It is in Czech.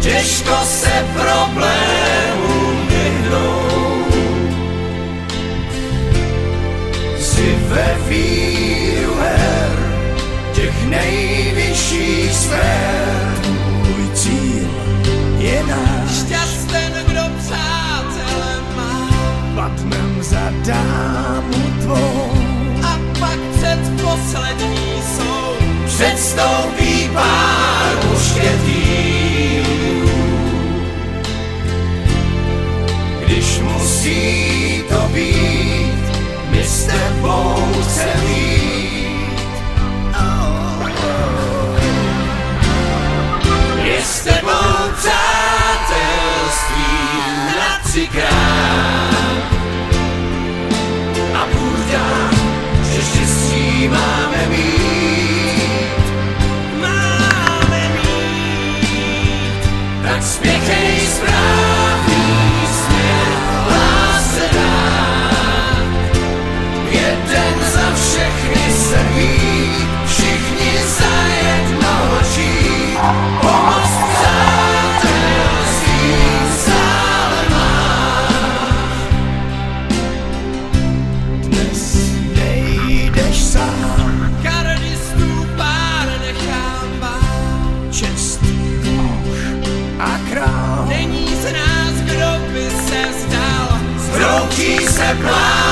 těžko se problémům vyhnout. Jsi ve víru her, těch nejvyšších sfér. Můj cíl je náš, Šťasten, kdo přátele má, patnem za dámu tvou. a pak před poslední soud Předstoupí pár mušketýrů. Když musí to být, my s tebou chceme jít. Je s tebou přátelství na 3krát. A Bůh dá, že štěstí máme mít. Tak spěchej správný směr, lásce dát. Jeden za všechny se mít, všichni za jednočí. Pomoc přátelství stále máš. Dnes nejdeš sám, gardistů pár nechám vám. čest, muž a král. Není z nás, kdo by se vzdal. Zhroutí se plán.